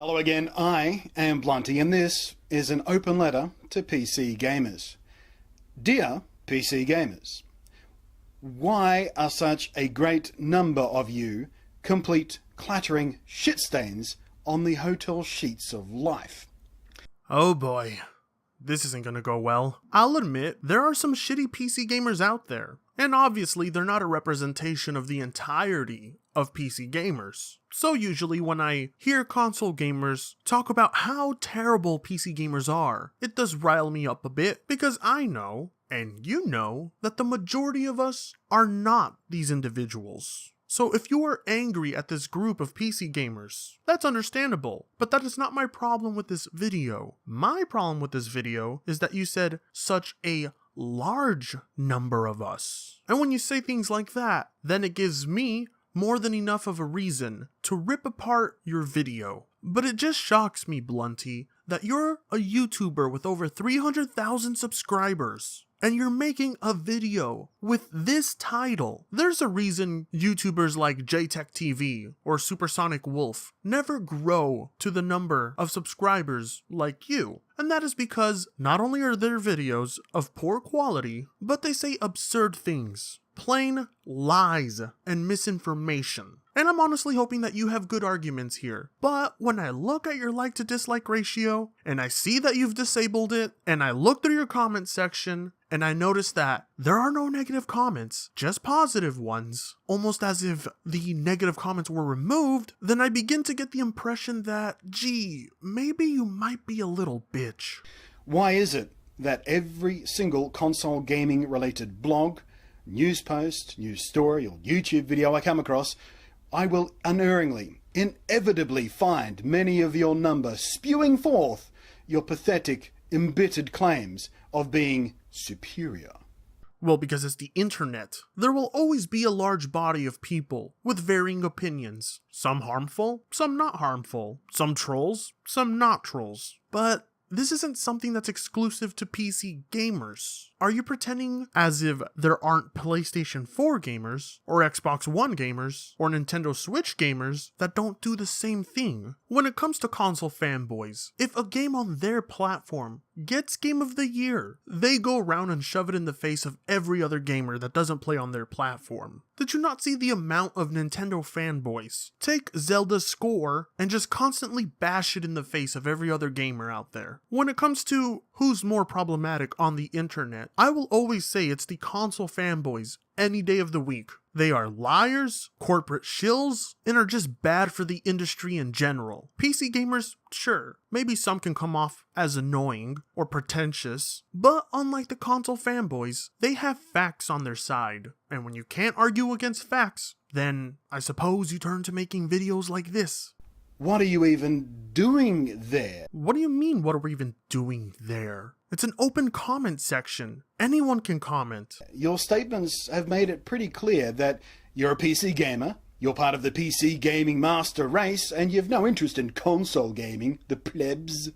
Hello again, I am Blunty, and this is an open letter to PC gamers. Dear PC gamers, why are such a great number of you complete clattering shit stains on the hotel sheets of life? Oh boy, this isn't gonna go well. I'll admit, there are some shitty PC gamers out there, and obviously they're not a representation of the entirety of PC gamers. So usually when I hear console gamers talk about how terrible PC gamers are, it does rile me up a bit, because I know, and you know, that the majority of us are not these individuals. So if you are angry at this group of PC gamers, that's understandable, but that is not my problem with this video. My problem with this video is that you said such a large number of us. And when you say things like that, then it gives me more than enough of a reason to rip apart your video. But it just shocks me, Blunty, that you're a YouTuber with over 300,000 subscribers. And you're making a video with this title. There's a reason YouTubers like JTechTV or Supersonic Wolf never grow to the number of subscribers like you. And that is because not only are their videos of poor quality, but they say absurd things, plain lies and misinformation. And I'm honestly hoping that you have good arguments here. But when I look at your like to dislike ratio, and I see that you've disabled it, and I look through your comment section, and I notice that there are no negative comments, just positive ones, almost as if the negative comments were removed, then I begin to get the impression that, gee, maybe you might be a little bitch. Why is it that every single console gaming related blog, news post, news story, or YouTube video I come across, I will unerringly, inevitably find many of your number spewing forth your pathetic, embittered claims of being superior? Well, because it's the internet. There will always be a large body of people with varying opinions. Some harmful, some not harmful. Some trolls, some not trolls. But this isn't something that's exclusive to PC gamers. Are you pretending as if there aren't PlayStation 4 gamers, or Xbox One gamers, or Nintendo Switch gamers that don't do the same thing? When it comes to console fanboys, if a game on their platform gets Game of the Year, they go around and shove it in the face of every other gamer that doesn't play on their platform. Did you not see the amount of Nintendo fanboys take Zelda's score and just constantly bash it in the face of every other gamer out there? When it comes to who's more problematic on the internet, I will always say it's the console fanboys any day of the week. They are liars, corporate shills, and are just bad for the industry in general. PC gamers, sure, maybe some can come off as annoying or pretentious, but unlike the console fanboys, they have facts on their side. And when you can't argue against facts, then I suppose you turn to making videos like this. What are you even doing there? What do you mean, what are we even doing there? It's an open comment section. Anyone can comment. Your statements have made it pretty clear that you're a PC gamer, you're part of the PC gaming master race, and you've no interest in console gaming, the plebs.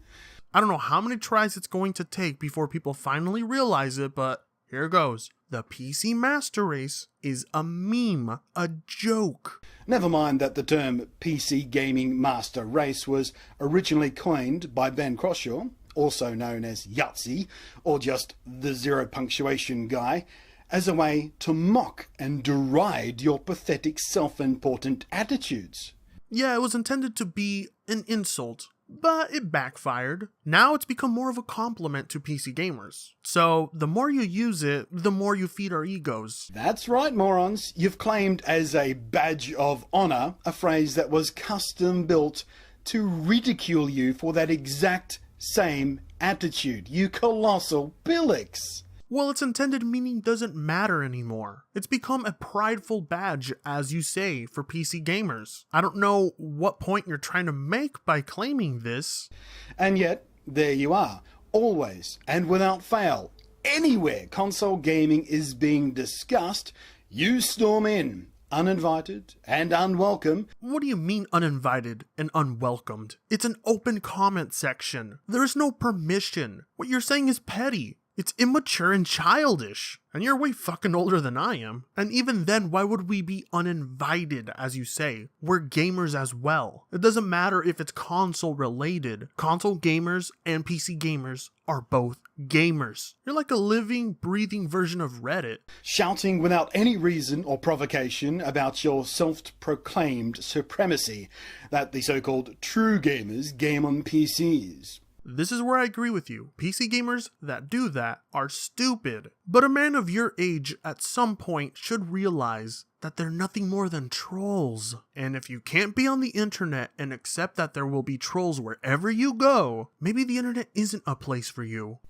I don't know how many tries it's going to take before people finally realize it, but here goes. The PC master race is a meme, a joke. Never mind that the term PC gaming master race was originally coined by Ben Croshaw, also known as Yahtzee, or just the zero punctuation guy, as a way to mock and deride your pathetic self-important attitudes. Yeah, it was intended to be an insult, but it backfired. Now it's become more of a compliment to PC gamers. So the more you use it, the more you feed our egos. That's right, morons. You've claimed as a badge of honor a phrase that was custom built to ridicule you for that exact same attitude, you colossal billix. Well, its intended meaning doesn't matter anymore. It's become a prideful badge, as you say, for PC gamers. I don't know what point you're trying to make by claiming this. And yet, there you are, always and without fail. Anywhere console gaming is being discussed, you storm in, uninvited and unwelcome. What do you mean uninvited and unwelcomed? It's an open comment section. There is no permission. What you're saying is petty. It's immature and childish. And you're way fucking older than I am. And even then, why would we be uninvited, as you say? We're gamers as well. It doesn't matter if it's console related. Console gamers and PC gamers are both gamers. You're like a living, breathing version of Reddit. Shouting without any reason or provocation about your self-proclaimed supremacy that the so-called true gamers game on PCs. This is where I agree with you. PC gamers that do that are stupid. But a man of your age at some point should realize that they're nothing more than trolls. And if you can't be on the internet and accept that there will be trolls wherever you go, maybe the internet isn't a place for you.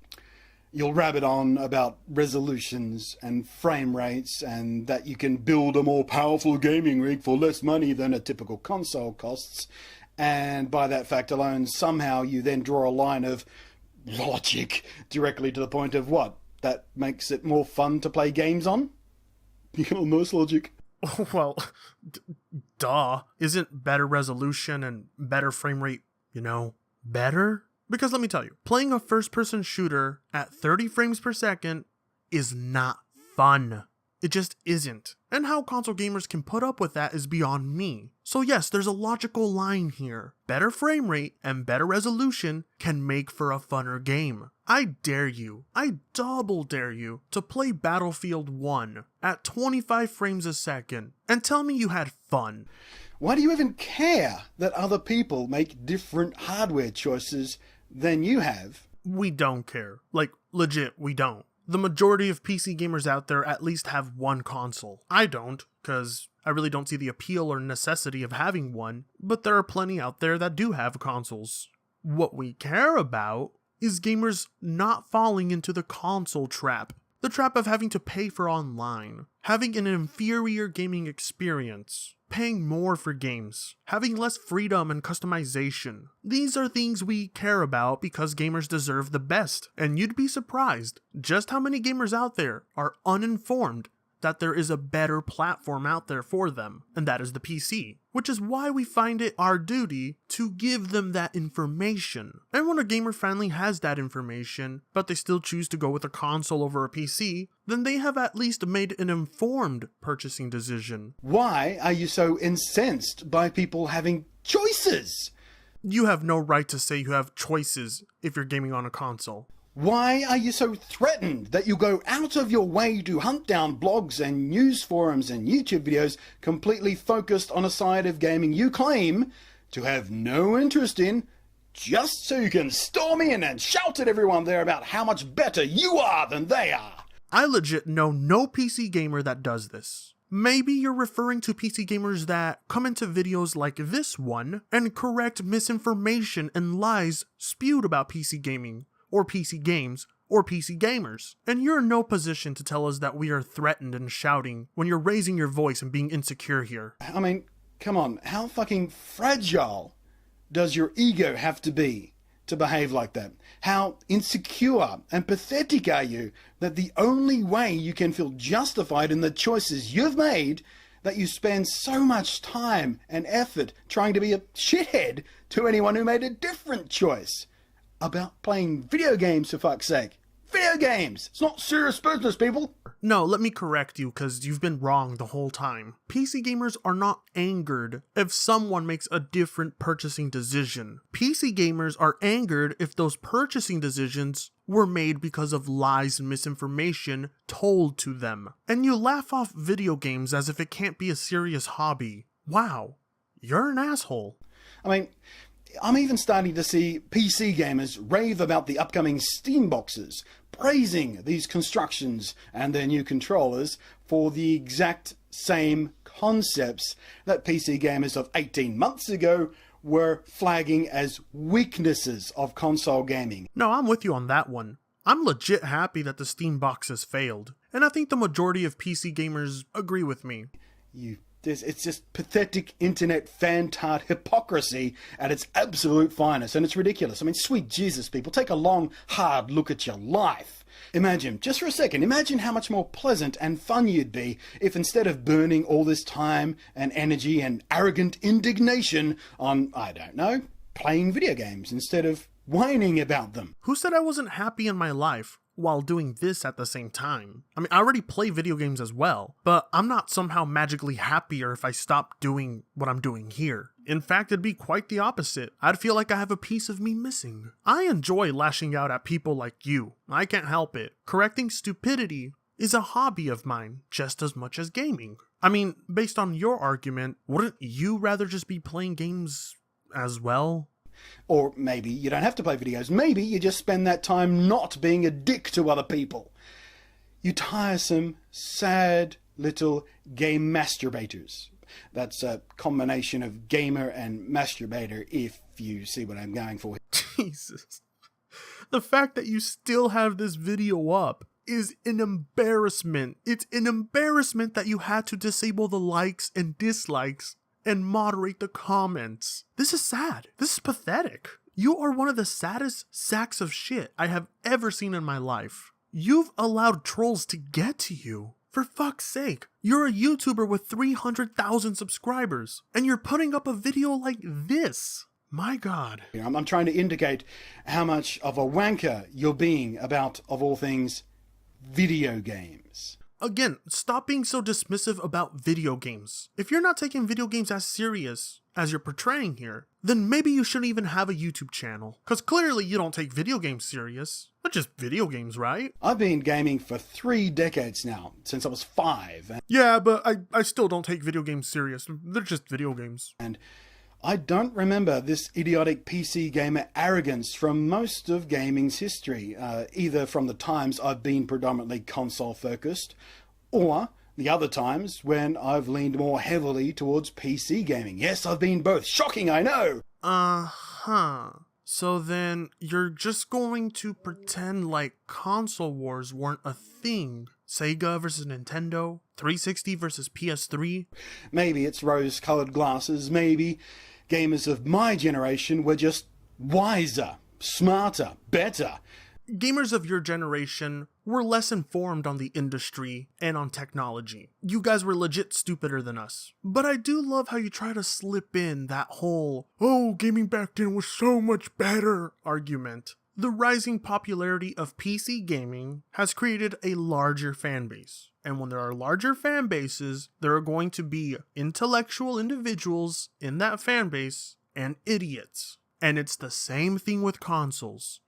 You'll rabbit on about resolutions and frame rates and that you can build a more powerful gaming rig for less money than a typical console costs. And by that fact alone, somehow you then draw a line of logic directly to the point of what? That makes it more fun to play games on? You know, nice logic. Well, duh. Isn't better resolution and better frame rate, better? Because let me tell you, playing a first-person shooter at 30 frames per second is not fun. It just isn't. And how console gamers can put up with that is beyond me. So yes, there's a logical line here. Better frame rate and better resolution can make for a funner game. I dare you, I double dare you to play Battlefield 1 at 25 frames a second and tell me you had fun. Why do you even care that other people make different hardware choices than you have? We don't care. Like, legit, we don't. The majority of PC gamers out there at least have one console. I don't, because I really don't see the appeal or necessity of having one, but there are plenty out there that do have consoles. What we care about is gamers not falling into the console trap. The trap of having to pay for online, having an inferior gaming experience, paying more for games, having less freedom and customization. These are things we care about because gamers deserve the best. And you'd be surprised just how many gamers out there are uninformed that there is a better platform out there for them, and that is the PC, which is why we find it our duty to give them that information. And when a gamer finally has that information, but they still choose to go with a console over a PC, then they have at least made an informed purchasing decision. Why are you so incensed by people having choices? You have no right to say you have choices if you're gaming on a console. Why are you so threatened that you go out of your way to hunt down blogs and news forums and YouTube videos completely focused on a side of gaming you claim to have no interest in, just so you can storm in and shout at everyone there about how much better you are than they are? I legit know no PC gamer that does this. Maybe you're referring to PC gamers that come into videos like this one and correct misinformation and lies spewed about PC gaming, or PC games, or PC gamers. And you're in no position to tell us that we are threatened and shouting when you're raising your voice and being insecure here. I mean, come on, how fucking fragile does your ego have to be to behave like that? How insecure and pathetic are you that the only way you can feel justified in the choices you've made that you spend so much time and effort trying to be a shithead to anyone who made a different choice? About playing video games, for fuck's sake. Video games! It's not serious business, people! No, let me correct you, because you've been wrong the whole time. PC gamers are not angered if someone makes a different purchasing decision. PC gamers are angered if those purchasing decisions were made because of lies and misinformation told to them. And you laugh off video games as if it can't be a serious hobby. Wow, you're an asshole. I mean, I'm even starting to see PC gamers rave about the upcoming Steam boxes, praising these constructions and their new controllers for the exact same concepts that PC gamers of 18 months ago were flagging as weaknesses of console gaming. No, I'm with you on that one. I'm legit happy that the Steam boxes failed, and I think the majority of PC gamers agree with me. It's just pathetic internet fan-tart hypocrisy at its absolute finest, and it's ridiculous. I mean, sweet Jesus, people, take a long, hard look at your life. Imagine, just for a second, imagine how much more pleasant and fun you'd be if instead of burning all this time and energy and arrogant indignation on, I don't know, playing video games instead of whining about them. Who said I wasn't happy in my life? while doing this at the same time. I mean, I already play video games as well, but I'm not somehow magically happier if I stop doing what I'm doing here. In fact, it'd be quite the opposite. I'd feel like I have a piece of me missing. I enjoy lashing out at people like you. I can't help it. Correcting stupidity is a hobby of mine just as much as gaming. I mean, based on your argument, wouldn't you rather just be playing games as well? Or maybe you don't have to play videos. Maybe you just spend that time not being a dick to other people. You tiresome, sad little game masturbators. That's a combination of gamer and masturbator, if you see what I'm going for. Jesus. The fact that you still have this video up is an embarrassment. It's an embarrassment that you had to disable the likes and dislikes and moderate the comments. This is sad. This is pathetic. You are one of the saddest sacks of shit I have ever seen in my life. You've allowed trolls to get to you. For fuck's sake, you're a YouTuber with 300,000 subscribers, and you're putting up a video like this. My God. I'm trying to indicate how much of a wanker you're being about, of all things, video games. Again, stop being so dismissive about video games. If you're not taking video games as serious as you're portraying here, then maybe you shouldn't even have a YouTube channel. Because clearly you don't take video games serious. They're just video games, right? I've been gaming for 3 decades now, since I was 5. Yeah, but I still don't take video games serious. They're just video games. And I don't remember this idiotic PC gamer arrogance from most of gaming's history, either from the times I've been predominantly console focused, or the other times when I've leaned more heavily towards PC gaming. Yes, I've been both. Shocking, I know! Uh-huh. So then you're just going to pretend like console wars weren't a thing? Sega versus Nintendo? 360 versus PS3? Maybe it's rose-colored glasses, maybe gamers of my generation were just wiser, smarter, better. Gamers of your generation were less informed on the industry and on technology. You guys were legit stupider than us. But I do love how you try to slip in that whole, oh, gaming back then was so much better argument. The rising popularity of PC gaming has created a larger fan base. And when there are larger fan bases, there are going to be intellectual individuals in that fan base and idiots. And it's the same thing with consoles.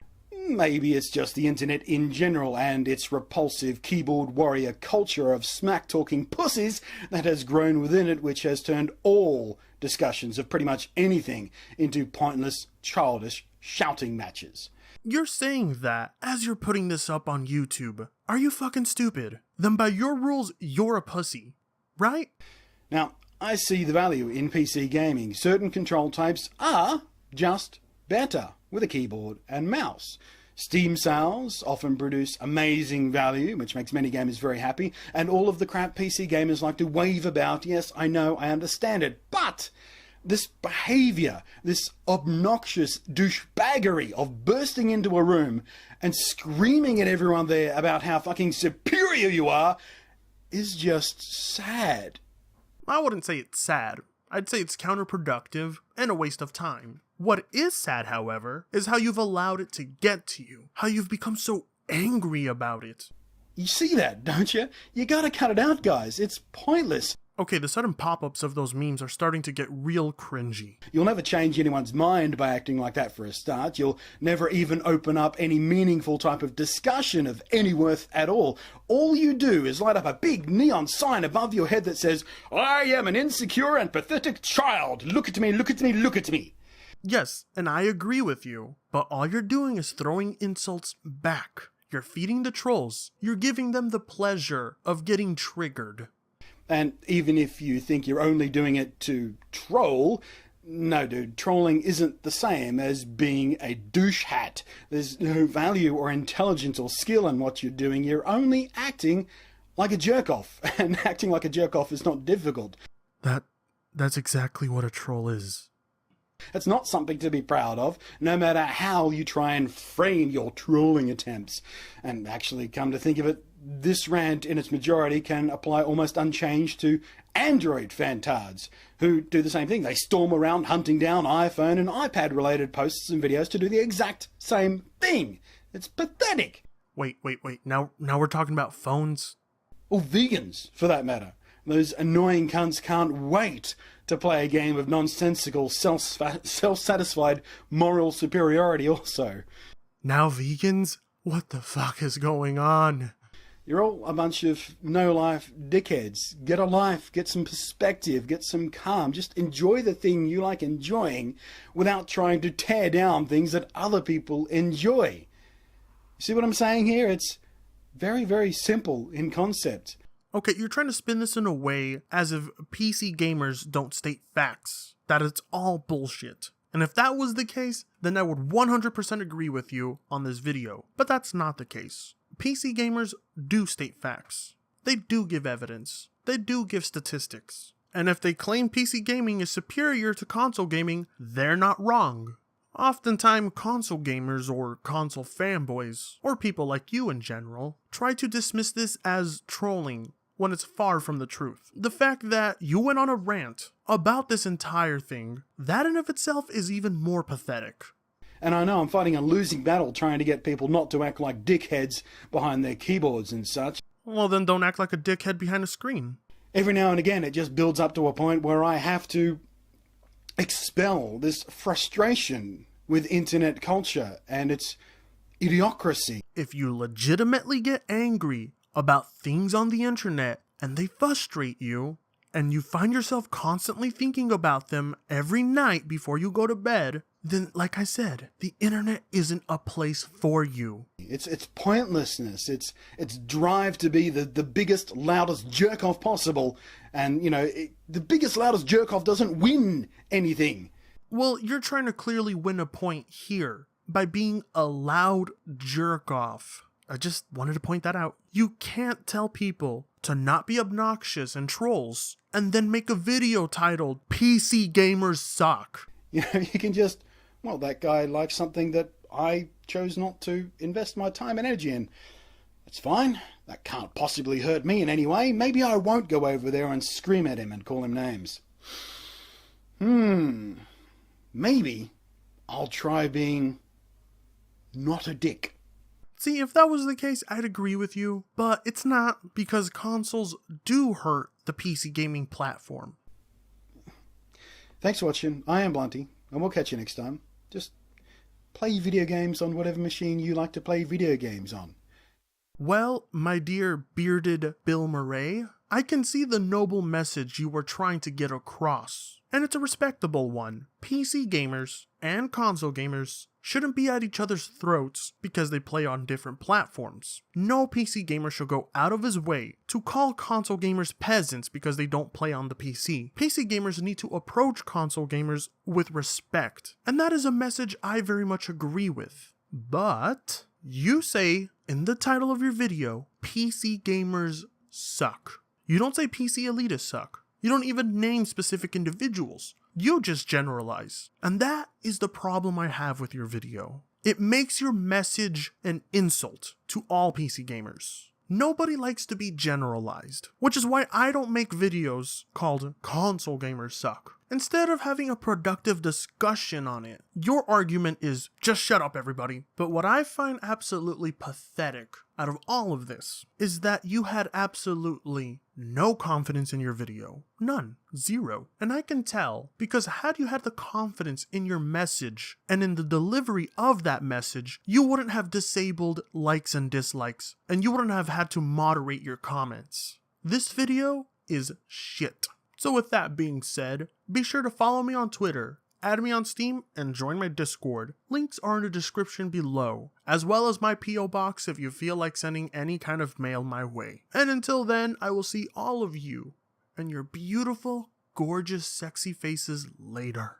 Maybe it's just the internet in general and its repulsive keyboard warrior culture of smack-talking pussies that has grown within it, which has turned all discussions of pretty much anything into pointless, childish shouting matches. You're saying that as you're putting this up on YouTube. Are you fucking stupid? Then by your rules, you're a pussy, right? Now, I see the value in PC gaming. Certain control types are just better with a keyboard and mouse. Steam sales often produce amazing value, which makes many gamers very happy, and all of the crap PC gamers like to wave about. Yes, I know, I understand it, but this behavior, this obnoxious douchebaggery of bursting into a room and screaming at everyone there about how fucking superior you are is just sad. I wouldn't say it's sad. I'd say it's counterproductive and a waste of time. What is sad, however, is how you've allowed it to get to you. How you've become so angry about it. You see that, don't you? You gotta cut it out, guys. It's pointless. Okay, the sudden pop-ups of those memes are starting to get real cringy. You'll never change anyone's mind by acting like that for a start. You'll never even open up any meaningful type of discussion of any worth at all. All you do is light up a big neon sign above your head that says, I am an insecure and pathetic child. Look at me, look at me, look at me. Yes, and I agree with you, but all you're doing is throwing insults back. You're feeding the trolls. You're giving them the pleasure of getting triggered. And even if you think you're only doing it to troll, no dude, trolling isn't the same as being a douche hat. There's no value or intelligence or skill in what you're doing. You're only acting like a jerk-off. And acting like a jerk-off is not difficult. That's exactly what a troll is. It's not something to be proud of, no matter how you try and frame your trolling attempts. And actually, come to think of it, this rant in its majority can apply almost unchanged to Android fantards, who do the same thing. They storm around hunting down iPhone and iPad related posts and videos to do the exact same thing. It's pathetic. Wait. Now we're talking about phones? Or vegans, for that matter. Those annoying cunts can't wait to play a game of nonsensical, self-satisfied moral superiority also. Now vegans? What the fuck is going on? You're all a bunch of no-life dickheads. Get a life, get some perspective, get some calm. Just enjoy the thing you like enjoying without trying to tear down things that other people enjoy. You see what I'm saying here? It's very, very simple in concept. Okay, you're trying to spin this in a way as if PC gamers don't state facts, that it's all bullshit. And if that was the case, then I would 100% agree with you on this video. But that's not the case. PC gamers do state facts. They do give evidence. They do give statistics. And if they claim PC gaming is superior to console gaming, they're not wrong. Oftentimes, console gamers or console fanboys, or people like you in general, try to dismiss this as trolling when it's far from the truth. The fact that you went on a rant about this entire thing, that in of itself is even more pathetic. And I know I'm fighting a losing battle trying to get people not to act like dickheads behind their keyboards and such. Well, then don't act like a dickhead behind a screen. Every now and again it just builds up to a point where I have to expel this frustration with internet culture and its idiocracy. If you legitimately get angry about things on the internet and they frustrate you, and you find yourself constantly thinking about them every night before you go to bed, then like I said, the internet isn't a place for you. It's pointlessness, it's drive to be the biggest, loudest jerk-off possible, and the biggest, loudest jerk-off doesn't win anything. Well, you're trying to clearly win a point here by being a loud jerk-off. I just wanted to point that out. You can't tell people to not be obnoxious and trolls and then make a video titled PC Gamers Suck. You can just, well, that guy likes something that I chose not to invest my time and energy in. It's fine. That can't possibly hurt me in any way. Maybe I won't go over there and scream at him and call him names. Maybe I'll try being not a dick. See, if that was the case, I'd agree with you, but it's not, because consoles do hurt the PC gaming platform. Thanks for watching. I am Blunty, and we'll catch you next time. Just play video games on whatever machine you like to play video games on. Well, my dear bearded Bill Murray, I can see the noble message you were trying to get across, and it's a respectable one. PC gamers and console gamers shouldn't be at each other's throats because they play on different platforms. No PC gamer should go out of his way to call console gamers peasants because they don't play on the PC. PC gamers need to approach console gamers with respect, and that is a message I very much agree with. But you say in the title of your video, PC gamers suck. You don't say PC elitists suck. You don't even name specific individuals. You just generalize. And that is the problem I have with your video. It makes your message an insult to all PC gamers. Nobody likes to be generalized, which is why I don't make videos called Console Gamers Suck. Instead of having a productive discussion on it, your argument is just shut up everybody. But what I find absolutely pathetic out of all of this is that you had absolutely no confidence in your video. None. Zero. And I can tell, because had you had the confidence in your message and in the delivery of that message, you wouldn't have disabled likes and dislikes, and you wouldn't have had to moderate your comments. This video is shit. So with that being said, be sure to follow me on Twitter, add me on Steam, and join my Discord. Links are in the description below, as well as my P.O. box if you feel like sending any kind of mail my way. And until then, I will see all of you and your beautiful, gorgeous, sexy faces later.